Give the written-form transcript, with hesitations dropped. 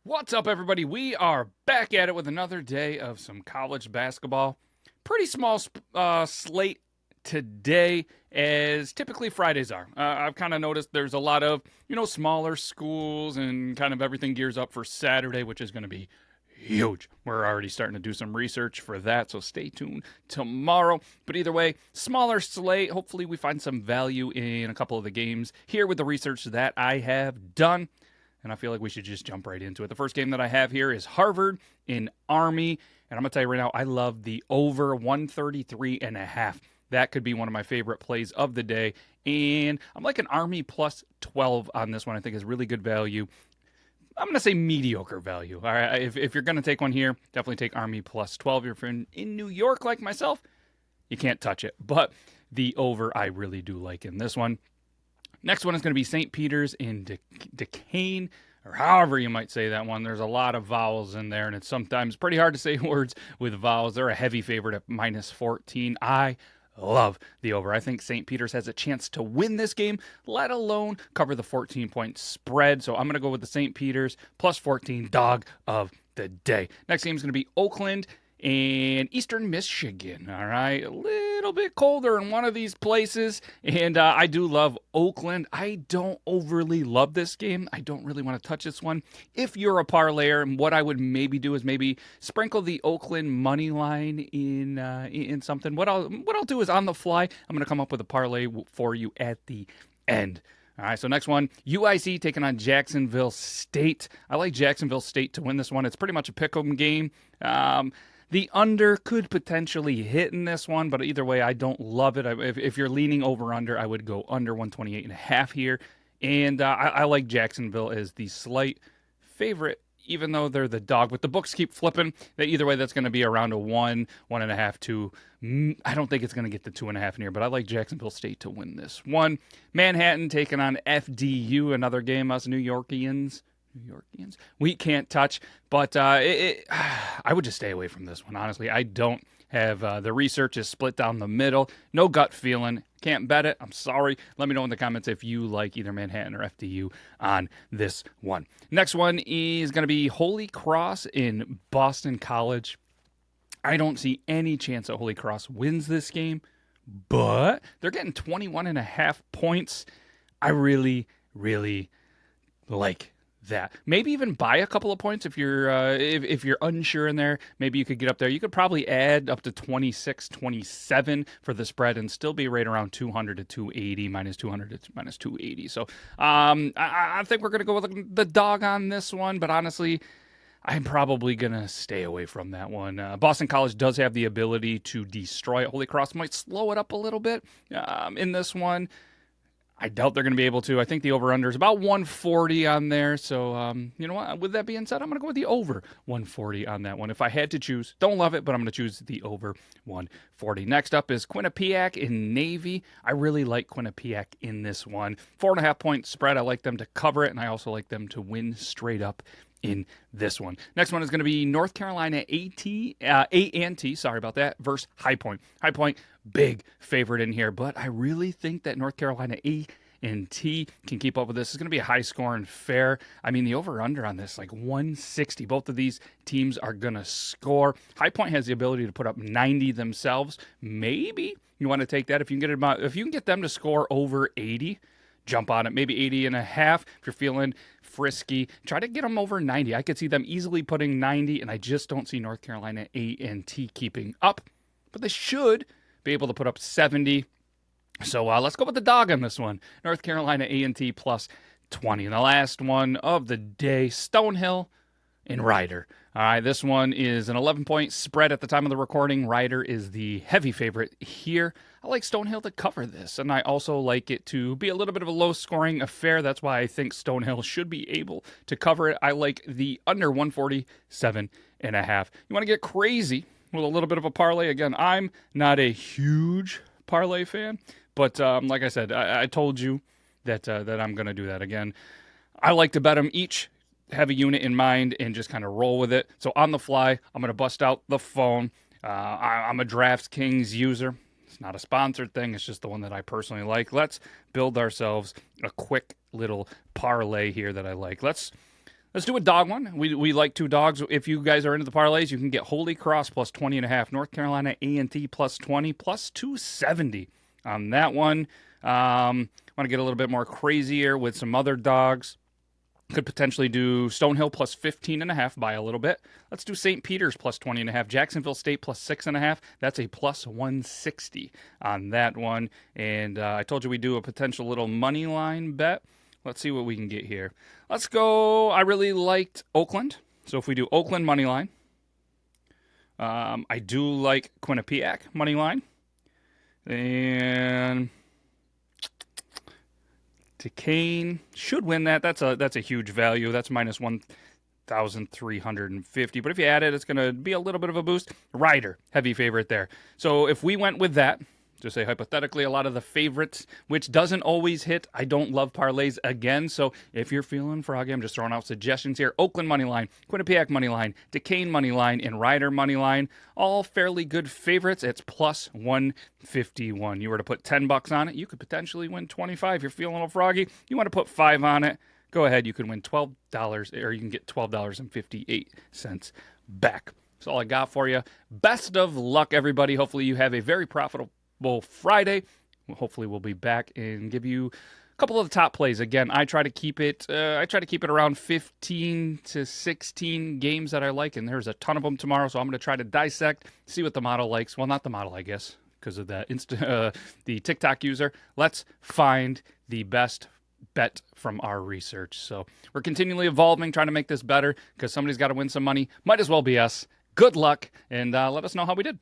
What's up, everybody? We are back at it with another day of some college basketball. Pretty small slate today, as typically Fridays are. I've kind of noticed there's a lot of, smaller schools and kind of everything gears up for Saturday, which is going to be huge. We're already starting to do some research for that, so stay tuned tomorrow. But either way, smaller slate. Hopefully we find some value in a couple of the games here with the research that I have done. And I feel like we should just jump right into it. The first game that I have here is Harvard in Army. And I'm going to tell you right now, I love the over 133.5. That could be one of my favorite plays of the day. And I'm like an Army plus 12 on this one. I think is really good value. I'm going to say mediocre value. All right, if you're going to take one here, definitely take Army plus 12. If you're in New York like myself, you can't touch it. But the over I really do like in this one. Next one is going to be St. Peter's in Decane, or however you might say that one. There's a lot of vowels in there, and it's sometimes pretty hard to say words with vowels. They're a heavy favorite at minus 14. I love the over. I think St. Peter's has a chance to win this game, let alone cover the 14-point spread. So I'm going to go with the St. Peter's plus 14 dog of the day. Next game is going to be Oakland and Eastern Michigan. All right, a little bit colder in one of these places, and I do love Oakland. I don't overly love this game. I don't really want to touch this one. If you're a parlayer, and what I would maybe do is maybe sprinkle the Oakland money line in something. What I'll do is on the fly, I'm going to come up with a parlay for you at the end. All right, so next one, UIC taking on Jacksonville State. I like Jacksonville State to win this one. It's pretty much a pick-'em game. The under could potentially hit in this one, but either way, I don't love it. If you're leaning over-under, I would go under 128.5 here. And I like Jacksonville as the slight favorite, even though they're the dog. But the books keep flipping. Either way, that's going to be around a 1, 1.5, 2. I don't think it's going to get the 2.5 near, but I like Jacksonville State to win this one. Manhattan taking on FDU, another game us New Yorkians, we can't touch, but I would just stay away from this one, honestly. I don't have the research is split down the middle. No gut feeling. Can't bet it. I'm sorry. Let me know in the comments if you like either Manhattan or FDU on this one. Next one is going to be Holy Cross in Boston College. I don't see any chance that Holy Cross wins this game, but they're getting 21.5 points. I really, really like that. Maybe even buy a couple of points if you're if you're unsure in there. Maybe you could get up there. You could probably add up to 26, 27 for the spread and still be right around 200 to 280, minus 200 to minus 280. So I think we're going to go with the dog on this one, but honestly, I'm probably going to stay away from that one. Boston College does have the ability to destroy it. Holy Cross might slow it up a little bit in this one. I doubt they're going to be able to. I think the over-under is about 140 on there. So, you know what? With that being said, I'm going to go with the over 140 on that one. If I had to choose, don't love it, but I'm going to choose the over 140. Next up is Quinnipiac in Navy. I really like Quinnipiac in this one. 4.5-point spread. I like them to cover it, and I also like them to win straight up in this one. Next one is going to be North Carolina A&T, sorry about that, versus High Point. High Point, big favorite in here, but I really think that North Carolina A&T can keep up with this. It's going to be a high-scoring fair. I mean, the over-under on this, like 160. Both of these teams are going to score. High Point has the ability to put up 90 themselves. Maybe you want to take that. If you can get them to score over 80, jump on it, maybe 80.5 if you're feeling frisky. Try to get them over 90. I could see them easily putting 90, and I just don't see North Carolina A&T keeping up. But they should be able to put up 70. So let's go with the dog on this one. North Carolina A&T plus 20. And the last one of the day, Stonehill and Rider. All right, this one is an 11-point spread at the time of the recording. Rider is the heavy favorite here. I like Stonehill to cover this, and I also like it to be a little bit of a low-scoring affair. That's why I think Stonehill should be able to cover it. I like the under 147.5. You want to get crazy with a little bit of a parlay? Again, I'm not a huge parlay fan, but like I said, I told you that I'm going to do that again. I like to bet them each, have a unit in mind, and just kind of roll with it. So on the fly, I'm going to bust out the phone. I'm a DraftKings user. It's not a sponsored thing. It's just the one that I personally like. Let's build ourselves a quick little parlay here that I like. Let's Let's do a dog one. We like 2 dogs. If you guys are into the parlays, you can get Holy Cross plus 20.5, North Carolina A&T plus 20, plus 270 on that one. Want to get a little bit more crazier with some other dogs. Could potentially do Stonehill plus 15.5 by a little bit. Let's do St. Peter's plus 20.5, Jacksonville State plus 6.5. That's a plus 160 on that one. And I told you we do a potential little money line bet. Let's see what we can get here. Let's go. I really liked Oakland. So if we do Oakland money line, I do like Quinnipiac money line. And Decane should win that. That's a huge value. That's minus 1,350. But if you add it, it's going to be a little bit of a boost. Ryder, heavy favorite there. So if we went with that, just say hypothetically, a lot of the favorites, which doesn't always hit. I don't love parlays again. So if you're feeling froggy, I'm just throwing out suggestions here. Oakland money line, Quinnipiac money line, Decane money line, and Ryder money line, all fairly good favorites. It's plus 151. You were to put $10 on it, you could potentially win 25. You're feeling a little froggy, you want to put 5 on it, go ahead. You can win $12, or you can get $12.58 back. That's all I got for you. Best of luck, everybody. Hopefully you have a very profitable Friday. Hopefully we'll be back and give you a couple of the top plays. Again, I try to keep it around 15 to 16 games that I like, and there's a ton of them tomorrow, so I'm going to try to dissect, see what the model likes. Well, not the model, I guess, because of that the TikTok user. Let's find the best bet from our research. So we're continually evolving, trying to make this better, because somebody's got to win some money. Might as well be us. Good luck, and let us know how we did.